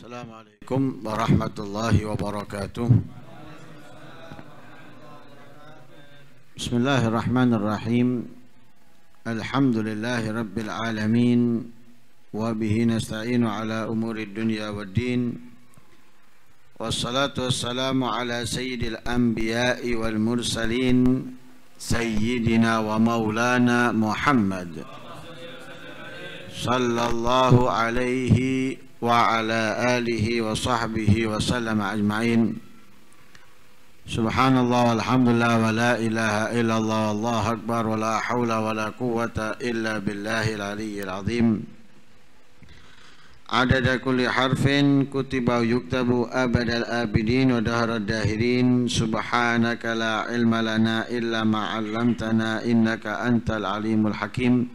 Assalamualaikum warahmatullahi wabarakatuh. Bismillahirrahmanirrahim. Alhamdulillahi rabbil alamin. Wa bihi nasta'inu ala umuri dunya waddin. Wassalatu wassalamu ala sayyidil anbiya'i wal mursalin, sayyidina wa maulana Muhammad sallallahu alaihi wa ala alihi wa sahbihi wa sallam ajma'in. Subhanallah walhamdulillah wa la ilaha illallah wallahu akbar wa la hawla wa la quwwata illa billahil aliyyil azim. Adada kulli harfin kutiba yuktabu abadal abidin wa dahrad dahirin. Subhanaka la ilma lana illa ma 'allamtana innaka antal alimul hakim.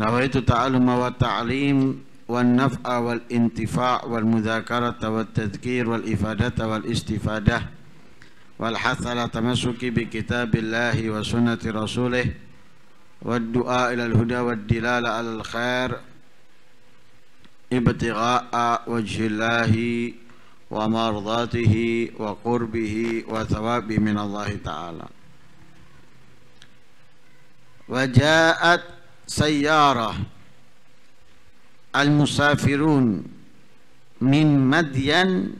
Nawaitu ta'alluma wa ta'lim والنفع والانتفاع والمذاكرة والتذكير والإفادة والاستفادة والحث على التمسك بكتاب الله وسنة رسوله والدعاء إلى الهدى والدلالة على الخير ابتغاء وجه الله ومرضاته وقربه وثوابه من الله تعالى. وجاءت سيارة المسافرون من مدين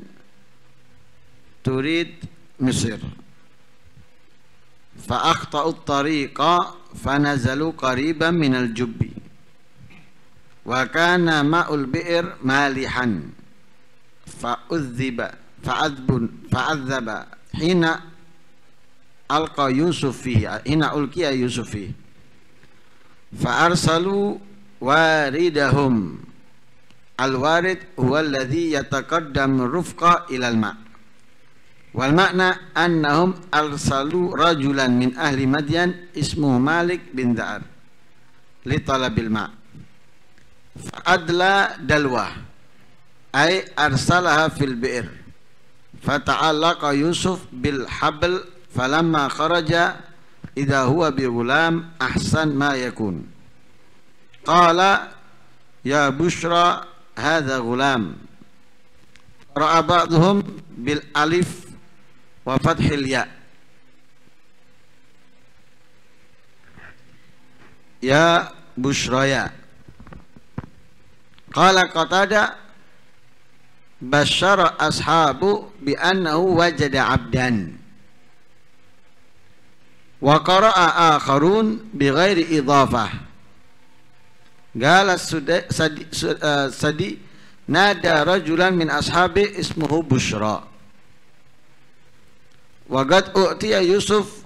تريد مصر فأخطأوا الطريق فنزلوا قريبا من الجب وكان ماء البئر مالحا فعذب حين ألقى يوسف فيه فأرسلوا واردهم. الوارد هو الذي يتقدم الرفقة إلى الماء، والمعنى أنهم أرسلوا رجلا من أهل مدين اسمه مالك بن ذئب لطلب الماء فأدلى دلوه أي أرسلها في البئر فتعلق يوسف بالحبل فلما خرج إذا هو بغلام أحسن ما يكون قال يا بشرى هذا غلام. رأى بعضهم بالألف وفتح الياء يا بشرى. قال قتادة بشر أصحابه بأنه وجد عبدا، وقرأ آخرون بغير إضافة قال سدي نادى رجلا من أصحابه اسمه بشرى وقد أعطي يوسف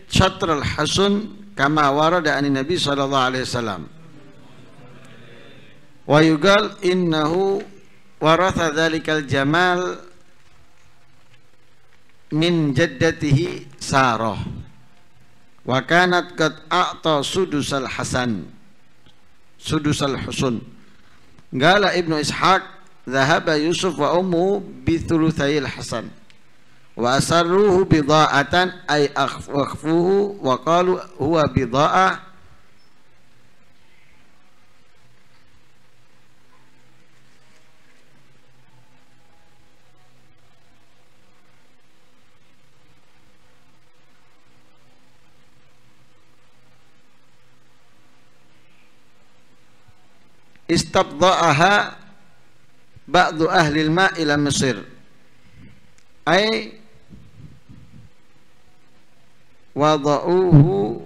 شطر الحسن كما ورد عن النبي صلى الله عليه وسلم، ويقال إنه ورث ذلك الجمال من جدته سارة وكانت قد أعطى سدس الحسن. قال ابن إسحاق ذهب يوسف وأمه بثلثي الحسن وأسروه بضاعة أي أخفوه وقالوا هو بضاعة istabda'aha ba'du ahli al-ma' ila Mesir ay wada'uhu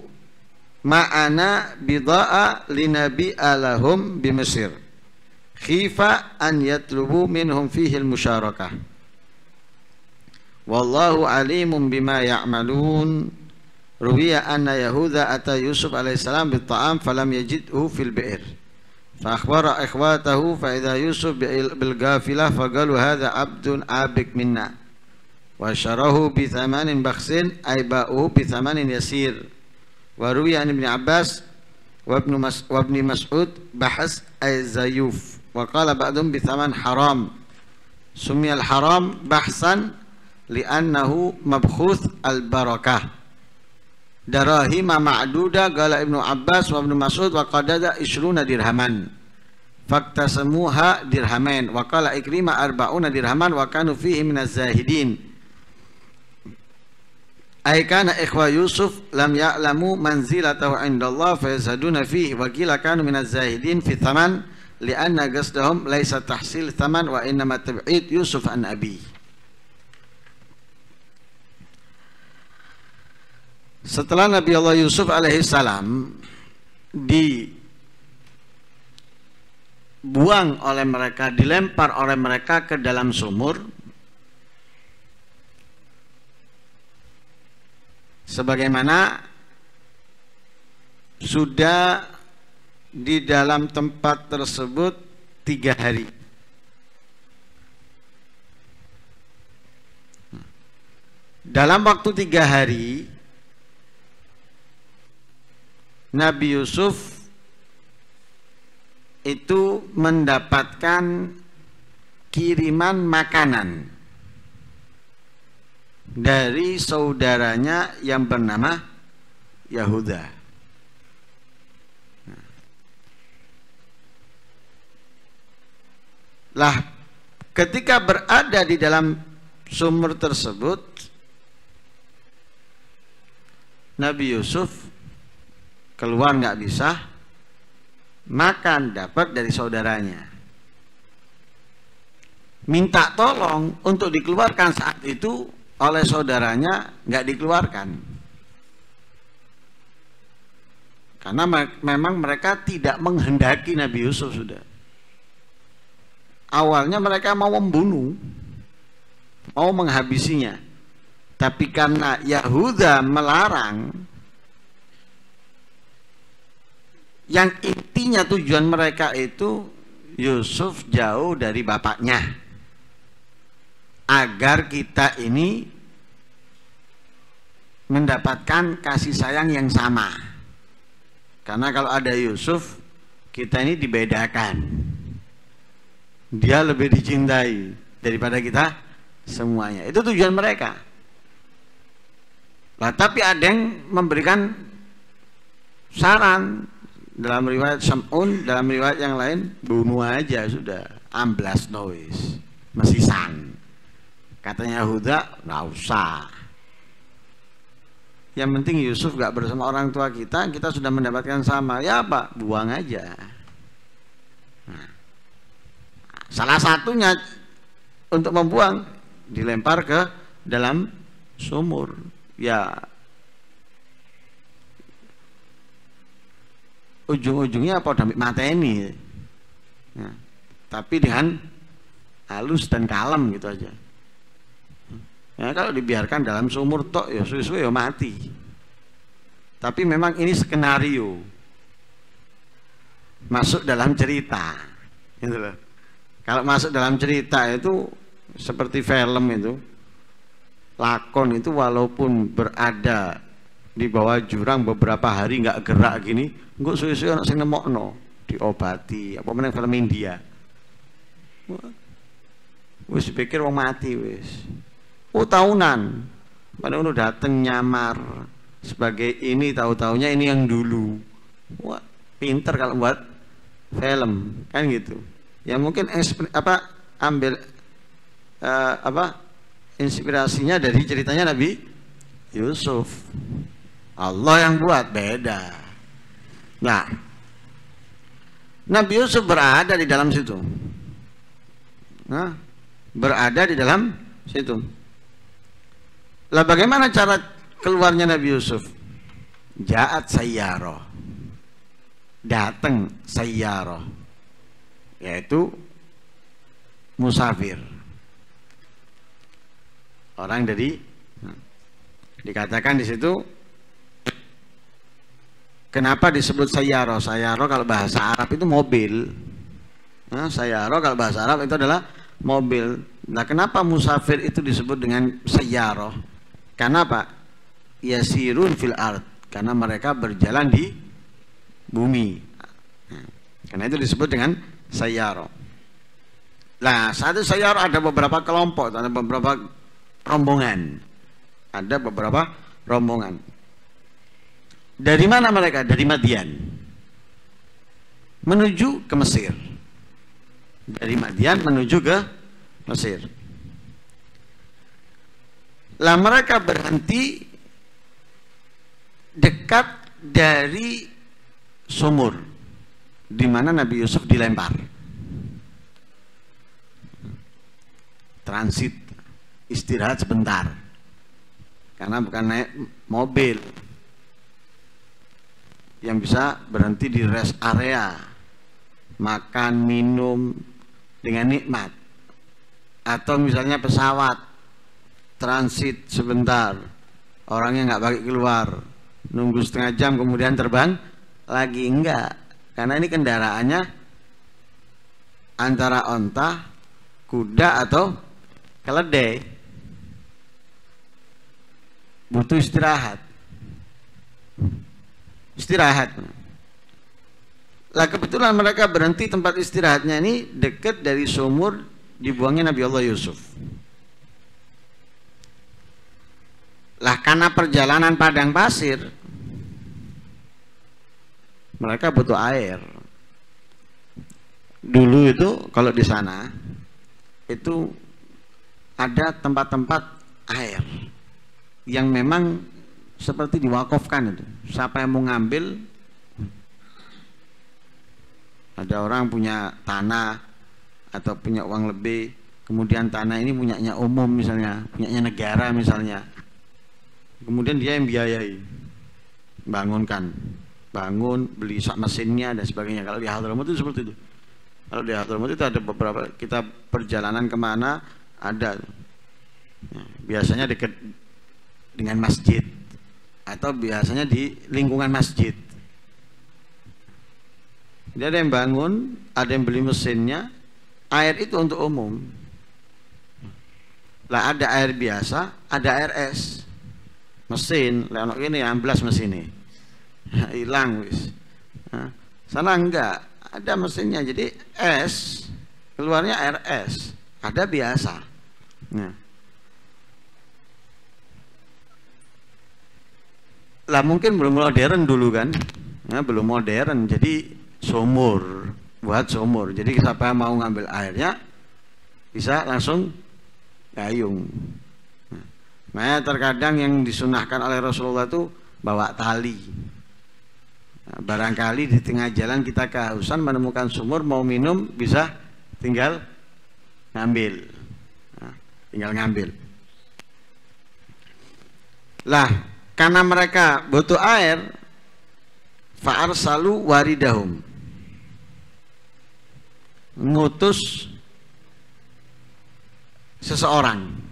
ma'ana bida'a linabi'a lahum bi Mesir khifa an yatlubu minhum fihi al-musyarakah wallahu alimun bima ya'malun. Ruwiya anna Yahuda ata Yusuf alaihissalam bit ta'am falam yajidhu fil bi'r فأخبر إخواته فإذا يوسف بالقافلة فقالوا هذا عبد عابك منا وشروه بثمن بخس أي باؤه بثمن يسير. وروي عن ابن عباس وابن مسعود بحث أي زيوف وقال بعضهم بثمن حرام. سمي الحرام بحثا لأنه مبخوث البركة. دراهم معدودة قال ابن عباس وابن مسعود وقدد 20 درهما faktasamuha dirhamain wa qala Ikrimah arba'una dirhaman wa kanu fihi minaz zahidin. Ay kana ikhwa Yusuf lam ya'lamu manzilatahu indallah fa yazhaduna fihi wa qila kanu minaz zahidin fi thaman li'anna qasdahum laisa tahsil thaman wa innama tab'id Yusuf an abi. Setelah Nabi Allah Yusuf alaihissalam dibuang oleh mereka, dilempar oleh mereka ke dalam sumur, sebagaimana sudah di dalam tempat tersebut 3 hari. Dalam waktu 3 hari Nabi Yusuf itu mendapatkan kiriman makanan dari saudaranya yang bernama Yahuda. Lah, ketika berada di dalam sumur tersebut, Nabi Yusuf keluar nggak bisa, makan dapat dari saudaranya. Minta tolong untuk dikeluarkan saat itu oleh saudaranya, nggak dikeluarkan. Karena memang mereka tidak menghendaki Nabi Yusuf sudah. Awalnya mereka mau membunuh, mau menghabisinya. Tapi karena Yahuda melarang, yang intinya tujuan mereka itu Yusuf jauh dari bapaknya, agar kita ini mendapatkan kasih sayang yang sama. Karena kalau ada Yusuf, kita ini dibedakan, dia lebih dicintai daripada kita semuanya. Itu tujuan mereka. Nah, tapi ada yang memberikan saran. Dalam riwayat Sam'un, dalam riwayat yang lain, bunuh aja sudah, amblas noise, mesisan. Katanya Yahuda, nggak usah. Yang penting Yusuf gak bersama orang tua kita, kita sudah mendapatkan sama. Ya apa? Buang aja. Nah, salah satunya untuk membuang, dilempar ke dalam sumur. Ya, ujung-ujungnya apa? Udah mateni. Nah, tapi dengan halus dan kalem gitu aja. Ya, kalau dibiarkan dalam sumur tok ya suwe-suwe ya mati. Tapi memang ini skenario, masuk dalam cerita, gitu loh. Kalau masuk dalam cerita itu seperti film itu, lakon itu walaupun berada di bawah jurang beberapa hari nggak gerak gini, nggak suwe-suwe anak sing nemokno, diobati. Apa meneh film India. Wis pikir wong mati wis. Oh tahunan, pada udah dateng nyamar sebagai ini, tahu-taunya ini yang dulu. Wah pinter kalau buat film kan gitu. Ya mungkin ambil inspirasinya dari ceritanya Nabi Yusuf. Allah yang buat beda. Nah, Nabi Yusuf berada di dalam situ. Nah, berada di dalam situ. Lah bagaimana cara keluarnya Nabi Yusuf? Ja'at sayyaroh, datang sayyaroh, yaitu musafir, orang dari, dikatakan di situ. Kenapa disebut sayyaroh? Sayyaroh kalau bahasa Arab itu mobil. Nah, sayyaroh kalau bahasa Arab itu adalah mobil. Nah, kenapa musafir itu disebut dengan sayyaroh? Karena apa? Yasirun fil ard, karena mereka berjalan di bumi. Nah, karena itu disebut dengan sayyaroh. Nah, satu sayyaroh ada beberapa kelompok, ada beberapa rombongan. Ada beberapa rombongan. Dari mana mereka? Dari Madian menuju ke Mesir. dari Madian menuju ke Mesir. Lah mereka berhenti dekat dari sumur di mana Nabi Yusuf dilempar. Transit, istirahat sebentar, karena bukan naik mobil yang bisa berhenti di rest area, makan minum dengan nikmat, atau misalnya pesawat transit sebentar, orangnya nggak pakai keluar, nunggu setengah jam kemudian terbang lagi. Enggak, karena ini kendaraannya antara onta, kuda atau keledai, butuh istirahat. Lah kebetulan mereka berhenti, tempat istirahatnya ini dekat dari sumur dibuangnya Nabi Allah Yusuf. Lah karena perjalanan padang pasir, mereka butuh air. Dulu itu kalau di sana itu ada tempat-tempat air yang memang seperti diwakafkan itu. Siapa yang mau ngambil, ada orang punya tanah atau punya uang lebih, kemudian tanah ini punyanya umum misalnya, punyanya negara misalnya, kemudian dia yang biayai, bangunkan, bangun, beli sak mesinnya dan sebagainya. Kalau di Hadramaut itu seperti itu. Kalau di Hadramaut itu ada beberapa, kita perjalanan kemana ada, biasanya dekat dengan masjid atau biasanya di lingkungan masjid. Jadi ada yang bangun, ada yang beli mesinnya. Air itu untuk umum. Lah ada air biasa, ada air es. Mesin, lewat ini amblas mesin ini, hilang wis. Sana enggak, ada mesinnya, jadi es, keluarnya air es. Ada biasa. Lah mungkin belum modern dulu kan, belum modern, jadi sumur, buat sumur. Jadi siapa yang mau ngambil airnya bisa langsung gayung. Nah, terkadang yang disunahkan oleh Rasulullah itu bawa tali. Nah, barangkali di tengah jalan kita kehausan menemukan sumur, mau minum, bisa tinggal ngambil. Tinggal ngambil. Lah, karena mereka butuh air, fa'arsalu waridahum, ngutus seseorang.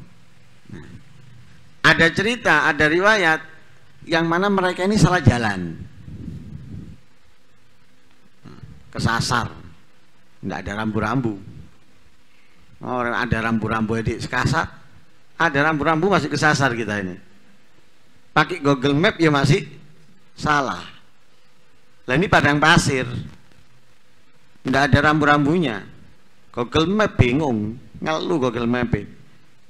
Ada cerita, ada riwayat yang mana mereka ini salah jalan, kesasar, tidak ada rambu-rambu. Orang ada rambu-rambu di sekasar, ada rambu-rambu masih kesasar kita ini. Pakai Google Map ya masih salah. Lah ini padang pasir, tidak ada rambu-rambunya. Google Map bingung, ngeluh Google Map.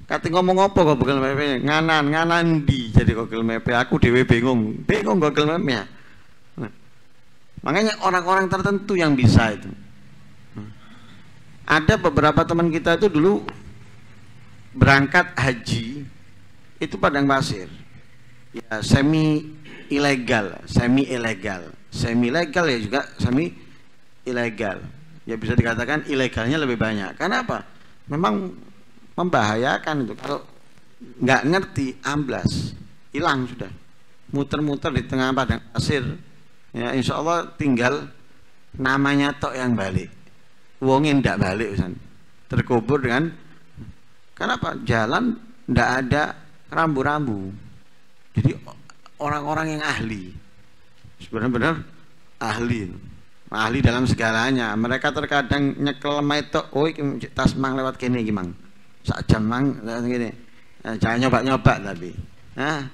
Kati ngomong apa Google Map? Nganan di jadi Google Map. Aku dewe bingung Google Mapnya. Makanya orang-orang tertentu yang bisa itu. Ada beberapa teman kita itu dulu berangkat haji itu padang pasir. Ya semi ilegal ya juga semi ilegal. Ya bisa dikatakan ilegalnya lebih banyak. Karena apa? Memang membahayakan itu. Kalau nggak ngerti amblas, hilang sudah. Muter-muter di tengah padang pasir. Ya insya Allah tinggal namanya tok yang balik. Wongin ndak balik usan. Terkubur dengan, karena apa? Jalan ndak ada rambu-rambu. Jadi orang-orang yang ahli, sebenarnya ahli dalam segalanya. Mereka terkadang nyekel tok, oh iki tas mang lewat kene iki mang. Sak jam mang ngene. Jangan nyoba-nyoba tapi.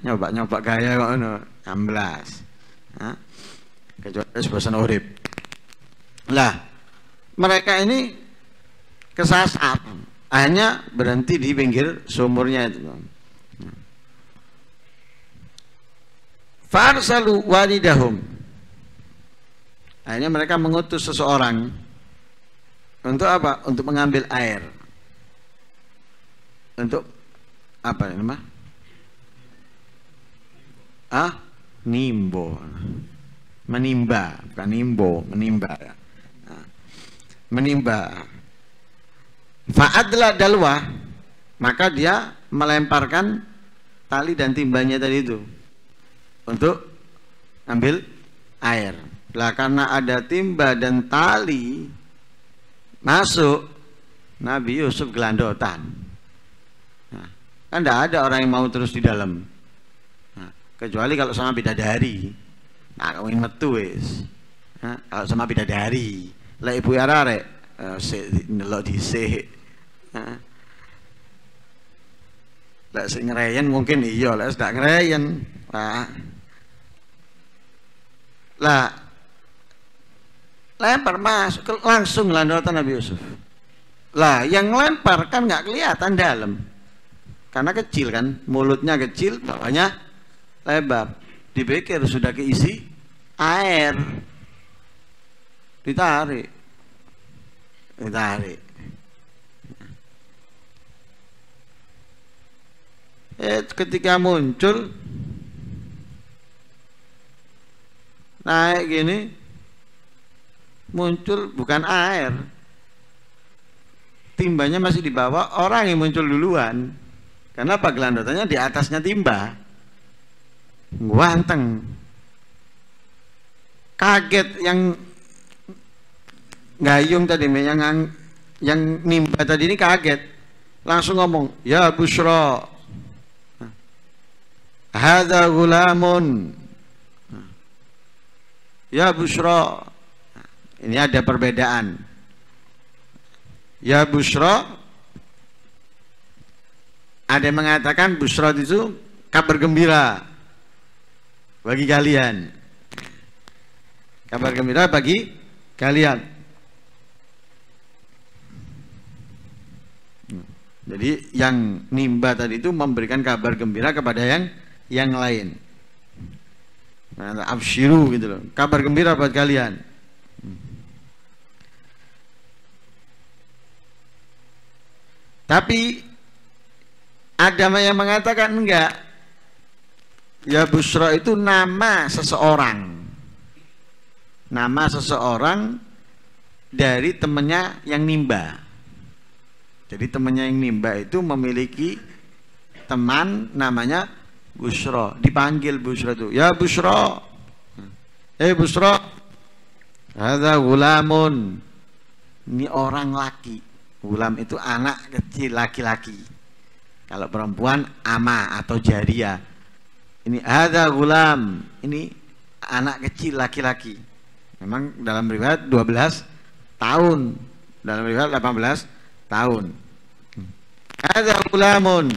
Nyoba-nyoba gaya kok ngono, 16. Kecuali bosan urip. Lah, mereka ini kesasar, hanya berhenti di pinggir sumurnya itu. Farsalu walidahum. Akhirnya mereka mengutus seseorang Untuk apa? Untuk mengambil air. Untuk apa ini mah? Nimbo. Menimba, bukan nimbo, menimba. Menimba. Fa'adla dalwa, maka dia melemparkan tali dan timbanya tadi itu untuk ambil air. Lah karena ada timba dan tali masuk, Nabi Yusuf gelandotan. Nah, kan tidak ada orang yang mau terus di dalam. Nah, kecuali kalau sama bidadari. Nah, kawin metu wis. Nah, kalau sama bidadari, lah ibu arek nelok dhisik. Nah, lek sing ngreyen mungkin iya, lek ndak ngreyen. Lah lempar masuk langsung landasan Nabi Yusuf. Lah yang lempar kan nggak kelihatan dalam, karena kecil kan, mulutnya kecil, bawahnya lebar. Dipikir sudah keisi air, ditarik. Ketika muncul naik gini, muncul bukan air, timbanya masih di bawah, orang yang muncul duluan. Karena apa? Gelandotannya di atasnya timba. Ganteng. Kaget yang gayung tadi, yang nimba tadi ini kaget. Langsung ngomong, ya Bushra, hadza gulamun. Ya Bushra. Ini ada perbedaan. Ya Bushra, ada yang mengatakan Bushra itu kabar gembira bagi kalian. Kabar gembira bagi kalian. Jadi yang nimba tadi itu memberikan kabar gembira kepada yang lain. Nah, absyiru gitu loh. Kabar gembira buat kalian. Tapi ada yang mengatakan enggak. Ya Bushra itu nama seseorang. Nama seseorang dari temannya yang nimba. Jadi temannya yang nimba itu memiliki teman namanya Bushra. Dipanggil Bushra itu, ya Bushra. Bushra, hadza gulamun. Ini orang laki. Gulam itu anak kecil laki-laki. Kalau perempuan ama atau jaria. Ini ada gulam, ini anak kecil laki-laki. Memang dalam riwayat 12 tahun, dalam riwayat 18 tahun. Ada gulamun.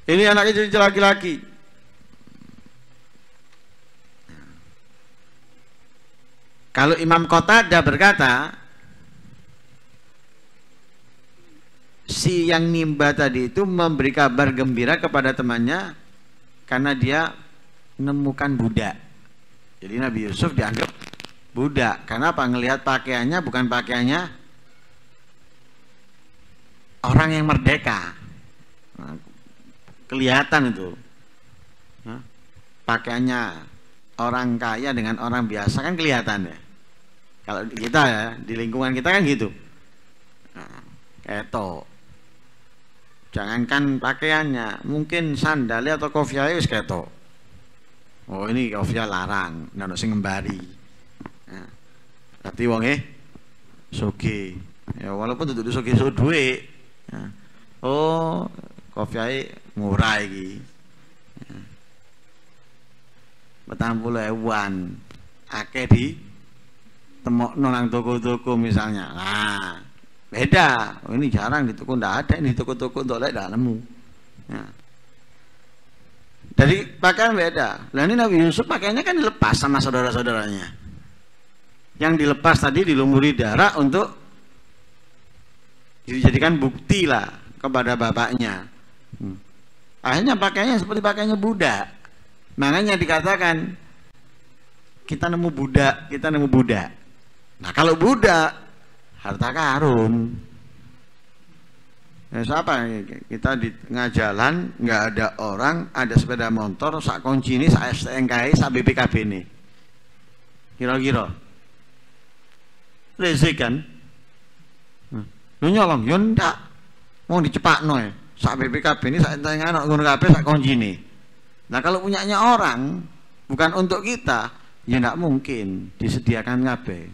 Ini anak kecil laki-laki. Kalau Imam Qatadah berkata, si yang nimba tadi itu memberi kabar gembira kepada temannya karena dia menemukan budak. Jadi Nabi Yusuf dianggap budak. Karena apa? Ngelihat pakaiannya bukan pakaiannya orang yang merdeka. Nah, kelihatan itu. Nah, pakaiannya orang kaya dengan orang biasa kan kelihatan ya. Kalau kita ya, di lingkungan kita kan gitu. Nah, ketok. Jangankan pakaiannya, mungkin sandalnya atau kopiahnya wis ketok. Oh ini kopiah larang, ndak sing ngembari. Nah, berarti wong sugih. Ya walaupun duduk sugih so duit. Nah, oh kopiahnya murah iki. Nah, 40.000-an akeh di temokno nang toko-toko misalnya. Nah, beda. Oh, ini jarang di toko, ndak ada ini toko-toko untuk lek ndak nemu. Nah. Dari pakaian beda. Lah ini Nabi Yusuf pakaiannya kan dilepas sama saudara-saudaranya. Yang dilepas tadi dilumuri darah untuk dijadikan bukti lah kepada bapaknya. Akhirnya pakaiannya seperti pakaiannya budak. Makanya dikatakan kita nemu budak, kita nemu budak. Nah kalau budak harta karun. Ya, siapa kita di tengah jalan nggak ada orang, ada sepeda motor, sak kunci ini, sak STNK, sak BPKB ini. Kira-kira rezeki kan? Lu nyolong, ya ndak. Mau dicepakno ya. Sak BPKB ini, sak STNK, ngono kabeh sak kunci ini. Nah kalau punyanya orang bukan untuk kita, ya ndak mungkin disediakan kabeh.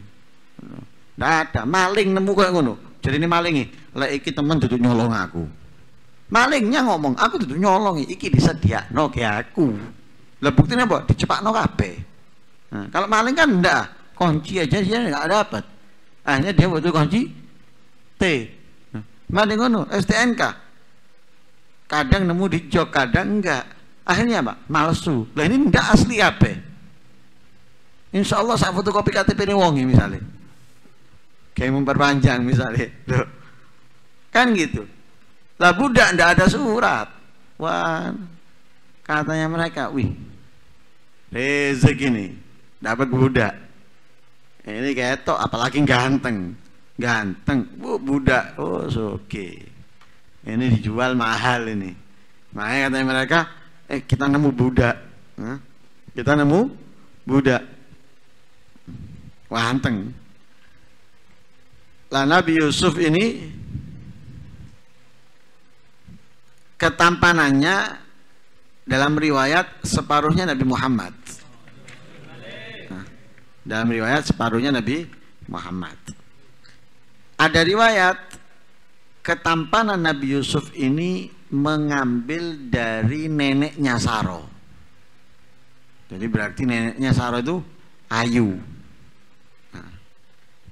Ndak ada maling nemu kayak ngono. Jadi ini maling lek iki temen duduk nyolong aku. Malingnya ngomong, aku duduk nyolong iki disediakno ke aku. Lah buktinya apa? Dicepakno kabeh. Nah, kalau maling kan ndak, kunci aja dia enggak dapat. Akhirnya dia butuh kunci T. Nah, maling ngono, STNK. Kadang nemu di jok, kadang enggak. Akhirnya apa? Palsu. Lah ini ndak asli kabeh. Insya Allah saya fotokopi KTP ini wongi misalnya. Kayak memperpanjang misalnya. Loh. Kan gitu. Lah budak ndak ada surat. Wah, katanya mereka, wih, rezeki ini dapat budak. Ini ketok, apalagi ganteng, ganteng. Budak, oh oke. Ini dijual mahal ini. Makanya katanya mereka, kita nemu budak. Nah, kita nemu budak. Ganteng. Lah Nabi Yusuf ini ketampanannya dalam riwayat separuhnya Nabi Muhammad. Nah, dalam riwayat separuhnya Nabi Muhammad. Ada riwayat ketampanan Nabi Yusuf ini mengambil dari neneknya Saro. Jadi berarti neneknya Saro itu ayu.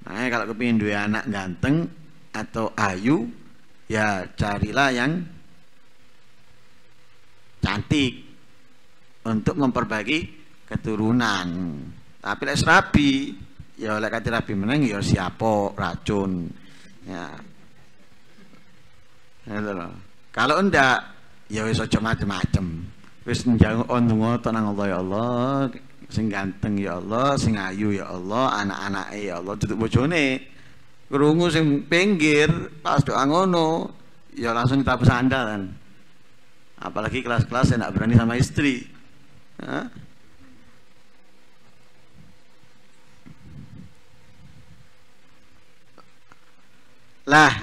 Nah, kalau kepingin dua anak ganteng atau ayu, ya carilah yang cantik untuk memperbaiki keturunan. Tapi lek rabi, ya oleh kata rabi meneng ya siapa racun. Ya. Kalau enggak, ya wis aja macem-macem. Wis njang ondonga tenang Allah ya Allah. Sing ganteng ya Allah, sing ayu ya Allah, anak-anake ya Allah, duduk bojone. Krungu sing pinggir pas doa ngono, ya langsung kita pesandalan. Apalagi kelas-kelas yang tidak berani sama istri. Hah? Lah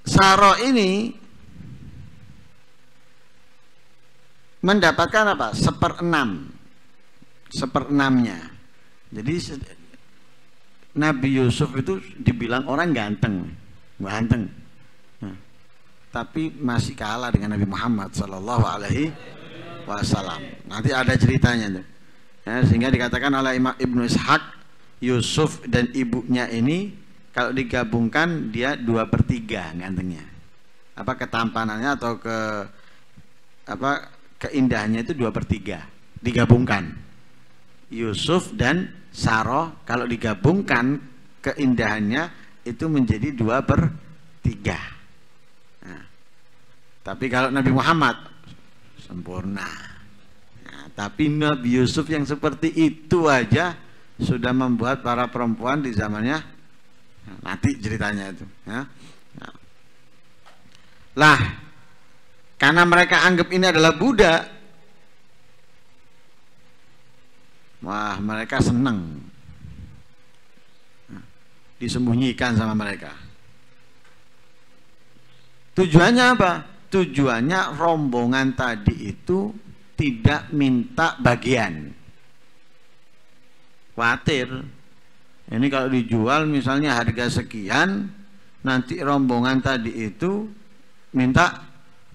Saro ini mendapatkan apa? Seperenamnya. Jadi Nabi Yusuf itu dibilang orang ganteng. Nah, tapi masih kalah dengan Nabi Muhammad Sallallahu Alaihi Wasallam. Nanti ada ceritanya tuh. Ya, sehingga dikatakan oleh Imam Ibnu Ishaq, Yusuf dan ibunya ini kalau digabungkan dia 2/3 gantengnya. Apa ketampanannya atau keindahannya itu 2/3 digabungkan. Yusuf dan Saro kalau digabungkan keindahannya itu menjadi 2/3. Nah, tapi kalau Nabi Muhammad sempurna. Nah, tapi Nabi Yusuf yang seperti itu aja sudah membuat para perempuan di zamannya, nanti ceritanya itu. Ya. Nah. Lah, karena mereka anggap ini adalah budak, wah mereka senang. Nah, disembunyikan sama mereka. Tujuannya apa? Tujuannya rombongan tadi itu tidak minta bagian. Khawatir. Ini kalau dijual misalnya harga sekian, nanti rombongan tadi itu minta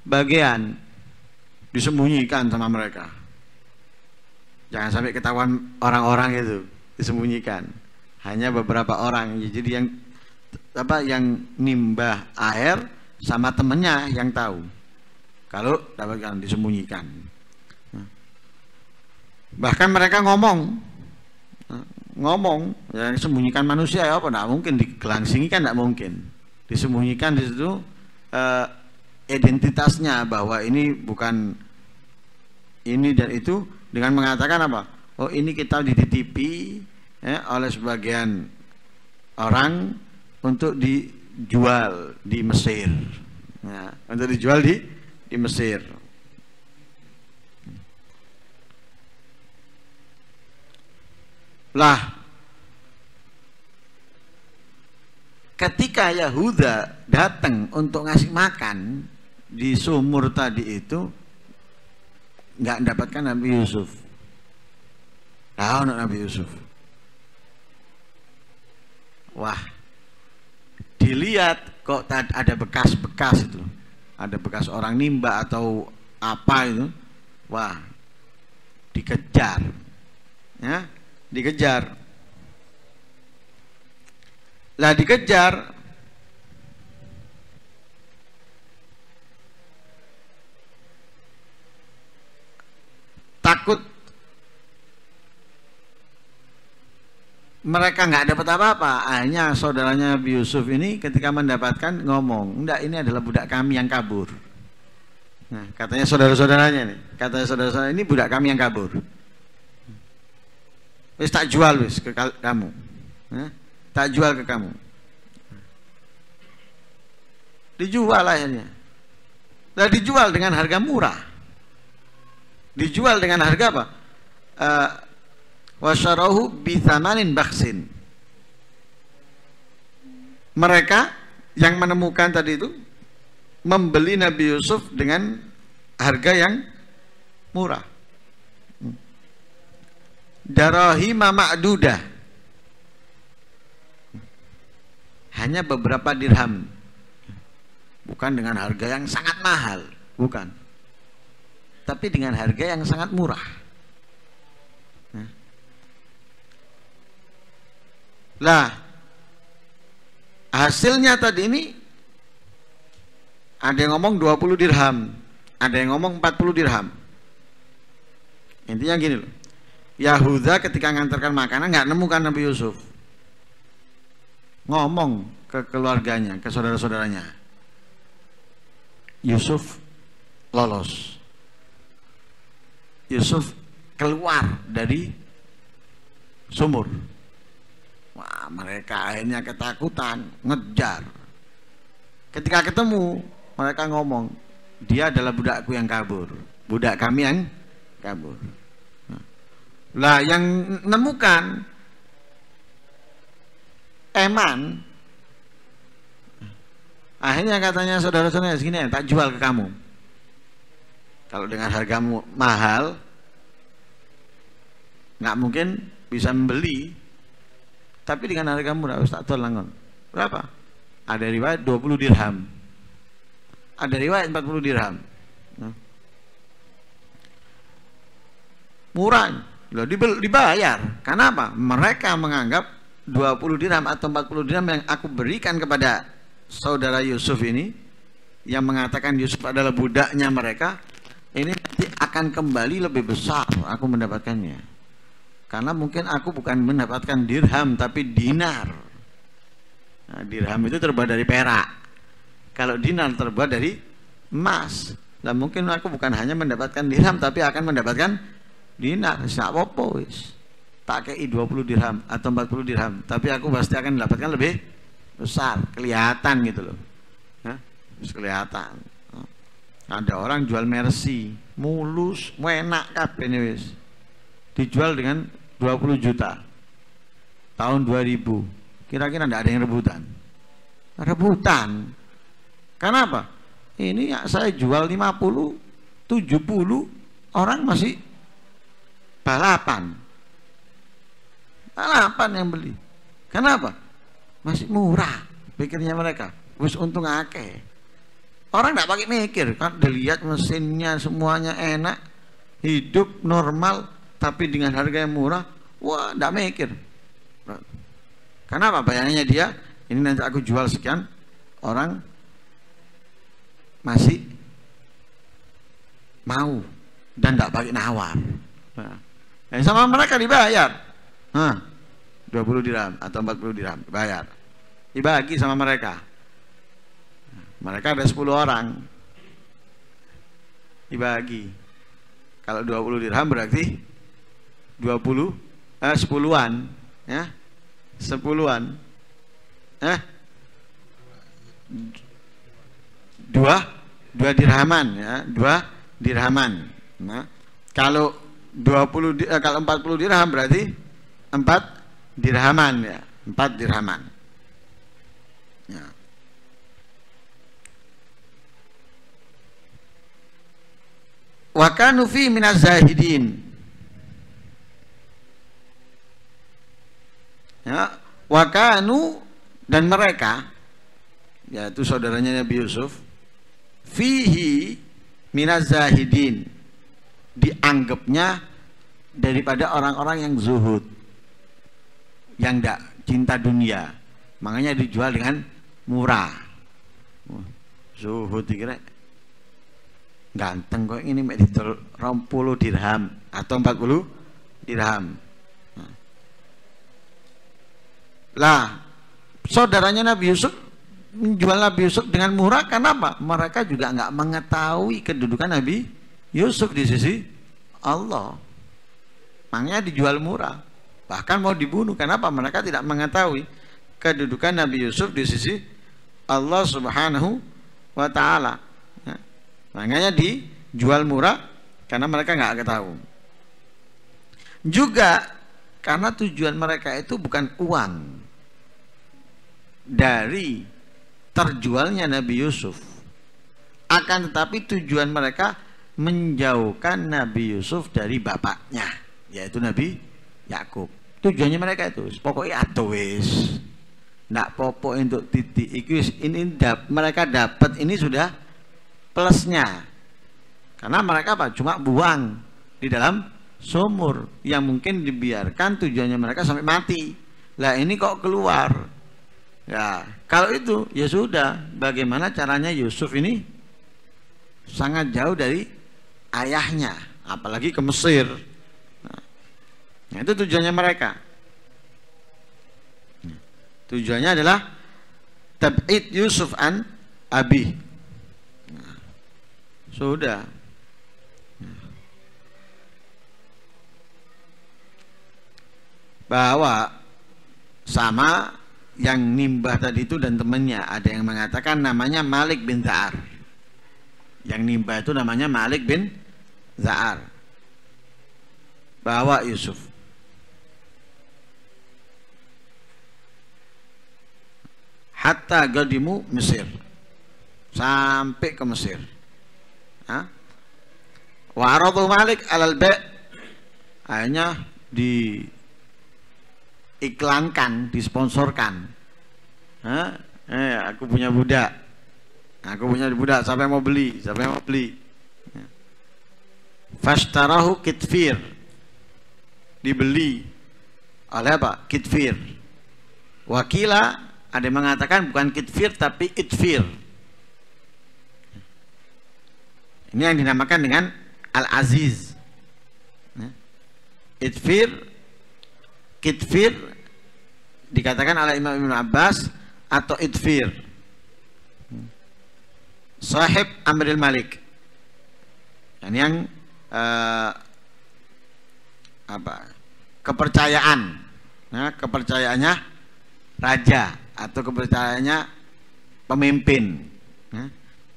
bagian, disembunyikan sama mereka. Jangan sampai ketahuan orang-orang itu, disembunyikan. Hanya beberapa orang. Jadi yang nimbah air sama temennya yang tahu. Kalau dapatkan disembunyikan. Bahkan mereka ngomong, yang disembunyikan manusia ya apa? Nggak mungkin digelangsingi kan, nggak mungkin. Disembunyikan di situ identitasnya bahwa ini bukan ini dan itu dengan mengatakan apa? Oh, ini kita dititipi oleh sebagian orang untuk dijual di Mesir. Nah, untuk dijual di Mesir. Lah, ketika Yahuda datang untuk ngasih makan di sumur tadi itu, nggak mendapatkan Nabi Yusuf. Tahu Nabi Yusuf? Wah, dilihat kok ada bekas-bekas itu, ada bekas orang nimba atau apa itu. Wah, dikejar, ya, dikejar. Lah dikejar, takut mereka nggak dapat apa-apa. Akhirnya saudaranya Nabi Yusuf ini ketika mendapatkan ngomong, enggak, ini adalah budak kami yang kabur. Nah, katanya saudara-saudaranya nih, katanya saudara-saudara ini budak kami yang kabur. Wis tak jual wis ke kamu, tak jual ke kamu. Dijual akhirnya. Nah, dijual dengan harga murah. Dijual dengan harga apa? Wasyarahu bithamanin baksin. Mereka yang menemukan tadi itu membeli Nabi Yusuf dengan harga yang murah. Darahima ma'dudah. Hanya beberapa dirham. Bukan dengan harga yang sangat mahal, bukan. Tapi dengan harga yang sangat murah. Lah, hasilnya tadi ini ada yang ngomong 20 dirham, ada yang ngomong 40 dirham. Intinya gini loh, Yahuda ketika ngantarkan makanan nggak nemukan Nabi Yusuf. Ngomong ke keluarganya, ke saudara-saudaranya, Yusuf lolos, Yusuf keluar dari sumur. Wah, mereka akhirnya ketakutan, ngejar. Ketika ketemu, mereka ngomong, dia adalah budakku yang kabur, budak kami yang kabur. Lah, yang nemukan Eman, akhirnya katanya saudara-saudara segini, tak jual ke kamu. Kalau dengan hargamu mahal, nggak mungkin bisa membeli. Tapi dengan harga murah, tak tolong. Berapa? Ada riwayat 20 dirham. Ada riwayat 40 dirham. Murah. Loh, dibayar. Karena apa? Mereka menganggap 20 dirham atau 40 dirham yang aku berikan kepada saudara Yusuf ini, yang mengatakan Yusuf adalah budaknya mereka, ini nanti akan kembali lebih besar aku mendapatkannya. Karena mungkin aku bukan mendapatkan dirham tapi dinar. Nah, dirham itu terbuat dari perak. Kalau dinar terbuat dari emas. Dan mungkin aku bukan hanya mendapatkan dirham tapi akan mendapatkan dinar. Sak apa wis. Tak kei 20 dirham atau 40 dirham, tapi aku pasti akan mendapatkan lebih besar, kelihatan gitu loh. Kelihatan. Ada orang jual Mercy, mulus, enak kabeh wis. Dijual dengan 20 juta tahun 2000. Kira-kira tidak ada yang rebutan. Rebutan. Kenapa? Ini saya jual 50, 70, orang masih balapan. Balapan yang beli. Kenapa? Masih murah pikirnya mereka. Wis untung akeh. Orang tidak pakai mikir, kan dilihat mesinnya semuanya enak, hidup normal, tapi dengan harga yang murah, wah, tidak mikir. Kenapa? Bayangannya dia, ini nanti aku jual sekian, orang masih mau dan tidak pakai nawar. Nah, sama mereka dibayar, 20 dirham atau 40 dirham dibayar, dibagi sama mereka. Mereka ada 10 orang, dibagi. Kalau 20 dirham berarti 10-an ya. 10-an. Dua dirhaman ya, 2 dirhaman. Nah, kalau 40 dirham berarti 4 dirhaman ya, 4 dirhaman. Ya. Wa kanu fi minaz zahidin. Ya, wa kanu dan mereka, yaitu saudaranya Nabi Yusuf, fihi minaz zahidin, dianggapnya daripada orang-orang yang zuhud, yang tidak cinta dunia, makanya dijual dengan murah. Zuhud dikira ganteng kok, ini mek didol 20 dirham atau 40 dirham. Lah, saudaranya Nabi Yusuf menjual Nabi Yusuf dengan murah karena apa? Mereka juga nggak mengetahui kedudukan Nabi Yusuf di sisi Allah. Makanya dijual murah. Bahkan mau dibunuh. Kenapa? Mereka tidak mengetahui kedudukan Nabi Yusuf di sisi Allah Subhanahu wa ta'ala. Ya. Makanya dijual murah karena mereka nggak ketahui. Juga karena tujuan mereka itu bukan uang dari terjualnya Nabi Yusuf, akan tetapi tujuan mereka menjauhkan Nabi Yusuf dari bapaknya, yaitu Nabi Yakub. Tujuannya mereka itu pokoknya atuwis ndak popo untuk titik ini mereka dapat ini sudah plusnya, karena mereka apa, cuma buang di dalam sumur yang mungkin dibiarkan tujuannya mereka sampai mati. Lah ini kok keluar. Ya, kalau itu ya sudah, bagaimana caranya Yusuf ini sangat jauh dari ayahnya, apalagi ke Mesir. Nah, itu tujuannya mereka. Tujuannya adalah tab'id Yusuf an abi. Nah, sudah. Bahwa sama yang nimbah tadi itu dan temannya, ada yang mengatakan namanya Malik bin Za'ar. Yang nimbah itu namanya Malik bin Za'ar. Bawa Yusuf. Hatta gadimu Mesir, sampai ke Mesir. Wa aradu Malik alal ba', akhirnya diiklankan, disponsorkan. Aku punya budak, siapa yang mau beli, Fashtarahu Kitfir, dibeli oleh apa? Kitfir. Wakila, ada yang mengatakan bukan Kitfir tapi Itfir. Ini yang dinamakan dengan Al-Aziz. Kitfir dikatakan oleh Imam Ibn Abbas atau Itfir, sahib Amril Malik. Dan yang kepercayaan, kepercayaannya raja atau kepercayaannya pemimpin,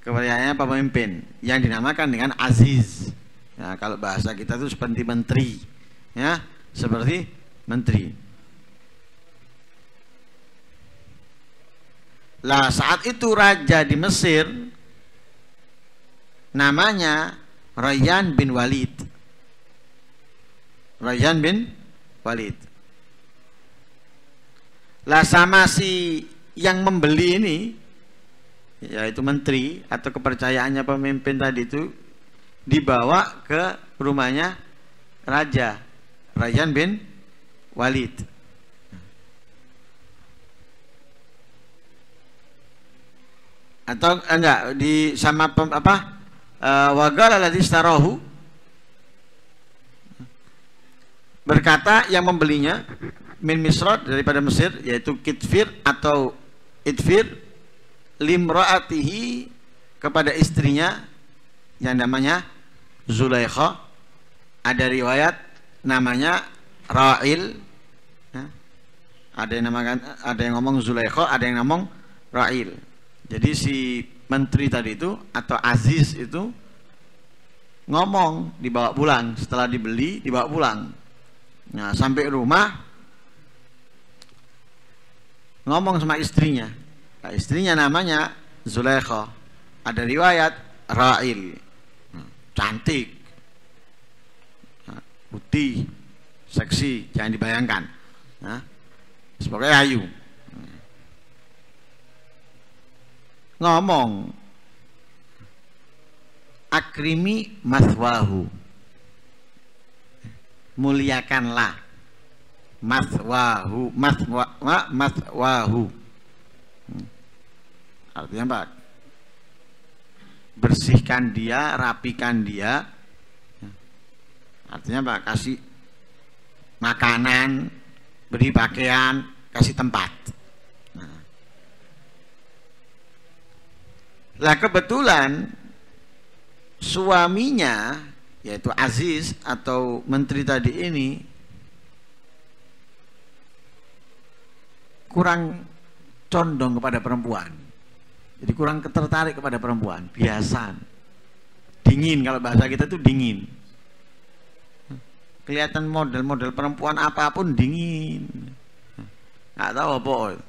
kepercayaannya pemimpin yang dinamakan dengan Aziz. Nah, kalau bahasa kita itu seperti menteri, ya, seperti menteri. Lah saat itu raja di Mesir namanya Rayyan bin Walid. Rayyan bin Walid. Lah sama si yang membeli ini, yaitu menteri atau kepercayaannya pemimpin tadi itu, dibawa ke rumahnya raja Rayyan bin Walid. Atau enggak di sama wagala ladzi istarahu, berkata yang membelinya min Misra, daripada Mesir, yaitu Kitfir atau Itfir, limraatihi, kepada istrinya yang namanya Zulaikha ada riwayat namanya Ra'il, ya. Ada yang namakan, ada yang ngomong Zulaikha, ada yang ngomong Ra'il. Jadi si menteri tadi itu atau Aziz itu ngomong dibawa pulang, setelah dibeli dibawa pulang. Nah, sampai rumah ngomong sama istrinya. Nah, istrinya namanya Zulaikha. Ada riwayat Ra'il. Cantik, putih, seksi, jangan dibayangkan. Nah, sebagai ayu. Ngomong, akrimi mathwahu, muliakanlah mathwahu, mathwahu. Artinya apa? Bersihkan dia, rapikan dia. Artinya apa? Kasih makanan, beri pakaian, kasih tempat. Lah kebetulan suaminya, yaitu Aziz atau menteri tadi ini, kurang condong kepada perempuan. Jadi kurang tertarik kepada perempuan, biasa. Dingin, kalau bahasa kita itu dingin. Kelihatan model-model perempuan apapun dingin. Nggak tahu apa,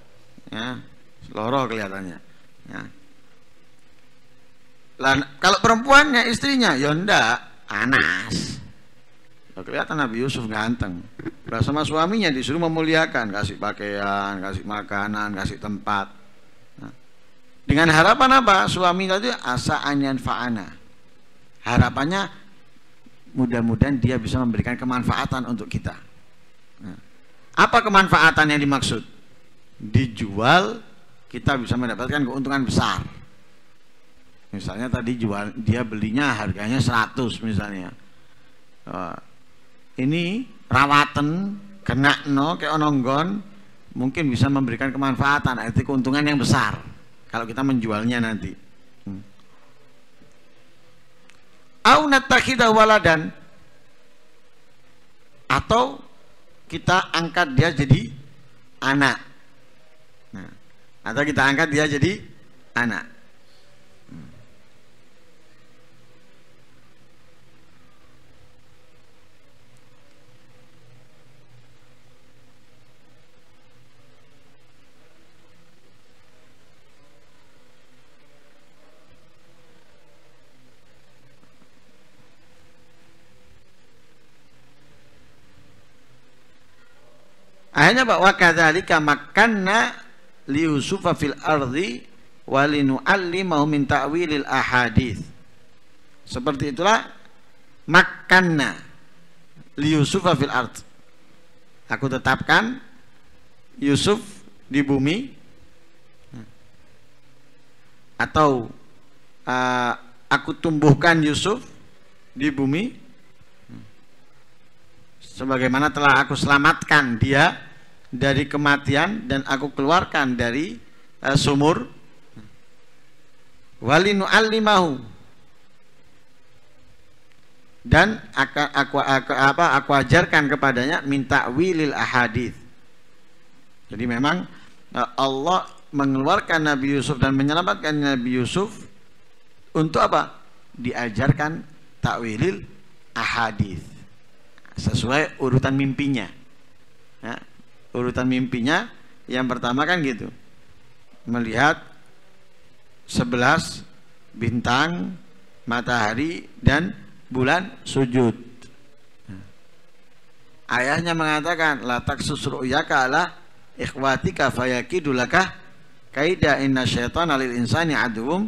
ya, seloroh kelihatannya. Ya. Lah, kalau perempuannya, istrinya, ya ndak, panas. Kelihatan Nabi Yusuf ganteng. Lah sama suaminya disuruh memuliakan, kasih pakaian, kasih makanan, kasih tempat. Dengan harapan apa? Suami tadi asa anyan fa'ana. Harapannya mudah-mudahan dia bisa memberikan kemanfaatan untuk kita. Nah, apa kemanfaatan yang dimaksud? Dijual, kita bisa mendapatkan keuntungan besar. Misalnya tadi jual, dia belinya harganya 100 misalnya. Ini rawatan kena no kayak ononggon, mungkin bisa memberikan kemanfaatan, arti keuntungan yang besar kalau kita menjualnya nanti. Au natakhidahu waladan, atau kita angkat dia jadi anak. Nah, atau kita angkat dia jadi anak. Akhirnya bahwa kadzalika makanna li Yusufa fil ardi wa linu'allimahu min ta'wilil ahadits. Seperti itulah makanna li Yusufa fil ard. Aku tetapkan Yusuf di bumi, atau aku tumbuhkan Yusuf di bumi, sebagaimana telah aku selamatkan dia dari kematian dan aku keluarkan dari sumur. Walinu allimahu, dan aku ajarkan kepadanya minta wilil ahadits. Jadi memang Allah mengeluarkan Nabi Yusuf dan menyelamatkan Nabi Yusuf untuk apa? Diajarkan takwilil ahadits sesuai urutan mimpinya. Ya, urutan mimpinya yang pertama kan gitu, melihat 11 bintang, matahari dan bulan sujud. Ayahnya mengatakan la taksus ru'yaka ala ikhwatika fayakidulaka kaida inna syaitana lil insani aduwwum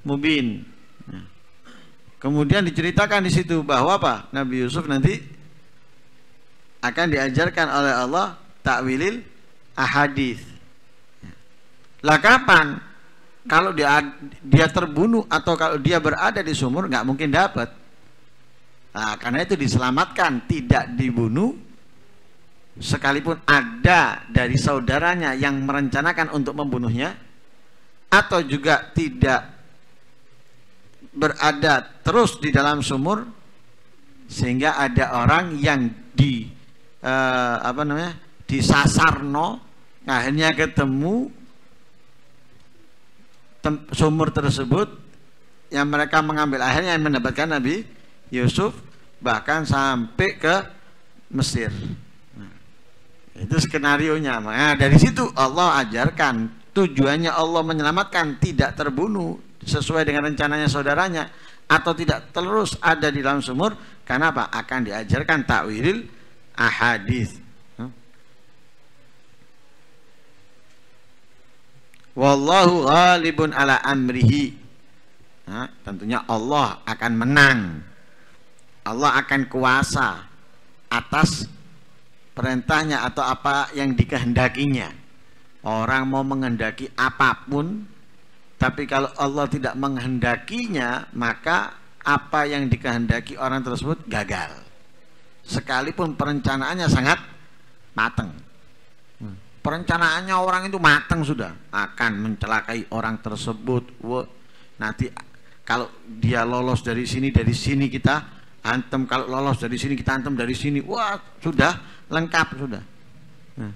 mubin. Kemudian diceritakan di situ bahwa apa? Nabi Yusuf nanti akan diajarkan oleh Allah takwilil ahadits. Lah kapan? Kalau dia terbunuh atau kalau dia berada di sumur, nggak mungkin dapat. Nah, karena itu diselamatkan, tidak dibunuh, sekalipun ada dari saudaranya yang merencanakan untuk membunuhnya, atau juga tidak berada terus di dalam sumur, Sehingga ada orang yang disasarno, akhirnya ketemu sumur tersebut yang mereka mengambil akhirnya yang mendapatkan Nabi Yusuf, bahkan sampai ke Mesir. Nah, itu skenarionya. Nah, dari situ Allah ajarkan tujuannya Allah menyelamatkan, tidak terbunuh sesuai dengan rencananya saudaranya, atau tidak terus ada di dalam sumur. Karena apa? Akan diajarkan ta'wilil ahadits. Wallahu ghalibun ala amrihi. Nah, tentunya Allah akan menang. Allah akan kuasa atas perintahnya atau apa yang dikehendakinya. Orang mau menghendaki apapun, tapi kalau Allah tidak menghendakinya, maka apa yang dikehendaki orang tersebut gagal. Sekalipun perencanaannya sangat matang. Perencanaannya orang itu matang sudah, akan mencelakai orang tersebut. Nanti kalau dia lolos dari sini kita antem, kalau lolos dari sini kita antem dari sini. Wah, sudah lengkap sudah. Nah,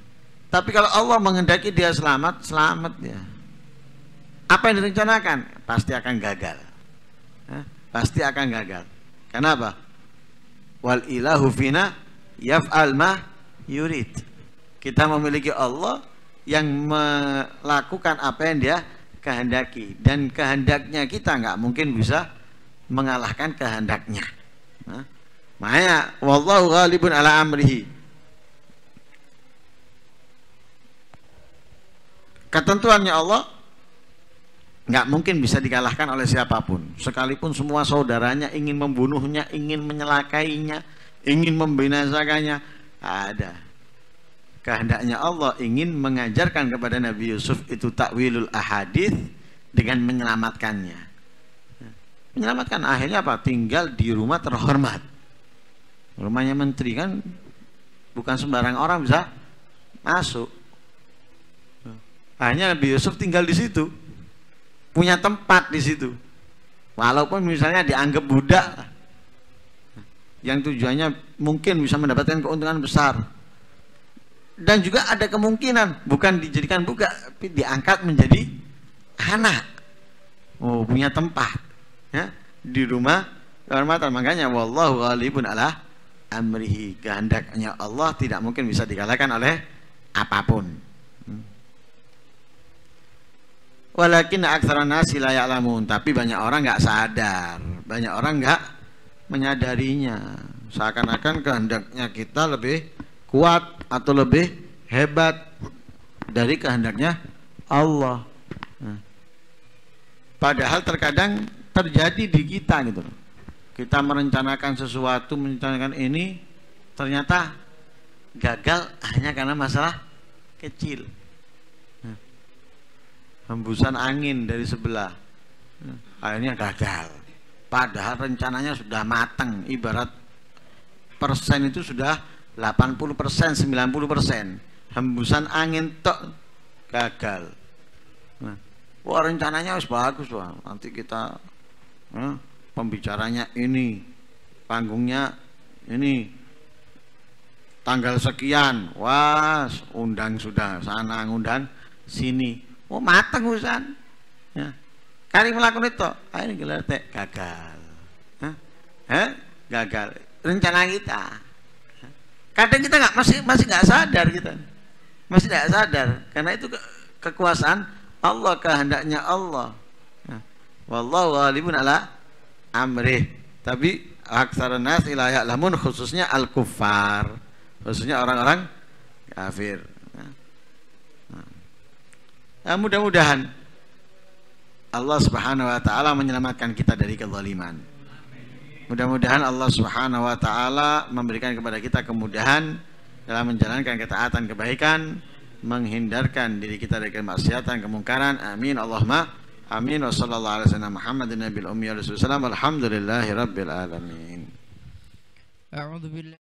tapi kalau Allah menghendaki dia selamat dia. Apa yang direncanakan pasti akan gagal. Pasti akan gagal. Kenapa? Wal ilahu fina yaf'al ma yurid. Kita memiliki Allah yang melakukan apa yang dia kehendaki, dan kehendaknya kita nggak mungkin bisa mengalahkan kehendaknya. Nah, makanya wallahu ghalibun ala amrihi. Ketentuannya Allah nggak mungkin bisa dikalahkan oleh siapapun, sekalipun semua saudaranya ingin membunuhnya, ingin mencelakainya, ingin membinasakannya. Ada kehendaknya Allah ingin mengajarkan kepada Nabi Yusuf itu takwilul ahadits dengan menyelamatkannya. Menyelamatkan akhirnya apa? Tinggal di rumah terhormat. Rumahnya menteri kan bukan sembarang orang bisa masuk. Akhirnya Nabi Yusuf tinggal di situ, punya tempat di situ. Walaupun misalnya dianggap budak, yang tujuannya mungkin bisa mendapatkan keuntungan besar. Dan juga ada kemungkinan bukan dijadikan budak, tapi diangkat menjadi anak. Oh, punya tempat ya di rumah kehormatan. Makanya wallahu ghalibun ala amrihi. Kehendaknya Allah tidak mungkin bisa dikalahkan oleh apapun. Walakin aktsara nasi la ya'lamun. Tapi banyak orang nggak sadar, banyak orang nggak menyadarinya. Seakan-akan kehendaknya kita lebih kuat atau lebih hebat dari kehendaknya Allah. Nah, padahal terkadang terjadi di kita gitu. Kita merencanakan sesuatu, merencanakan ini, ternyata gagal hanya karena masalah kecil. Nah, hembusan angin dari sebelah, akhirnya gagal. Padahal rencananya sudah matang, ibarat persen itu sudah 80%, 90%. Hembusan angin tok gagal. Nah, wah rencananya harus bagus, wah. Nanti kita pembicaranya ini, panggungnya ini, tanggal sekian, wah undang sudah sana, ngundang sini. Oh mateng urusan. Ya. Kali melakukan itu, akhirnya gelar gagal. Gagal rencana kita. Kadang kita masih nggak sadar, kita masih nggak sadar, karena itu kekuasaan Allah, kehendaknya Allah. Nah, wallahu ghalibun ala amrih. Tapi aktsarun nas la ya'lamun, khususnya al-kuffar, khususnya orang-orang kafir. Nah, mudah-mudahan Allah Subhanahu wa taala menyelamatkan kita dari kezaliman. Mudah-mudahan Allah Subhanahu wa taala memberikan kepada kita kemudahan dalam menjalankan ketaatan kebaikan, menghindarkan diri kita dari kemaksiatan, kemungkaran. Amin Allahumma amin. Wassallallahu alaihi wasallam Muhammadin nabiyil ummi wa rasulullah. Alhamdulillahirabbil alamin. A'udzu billahi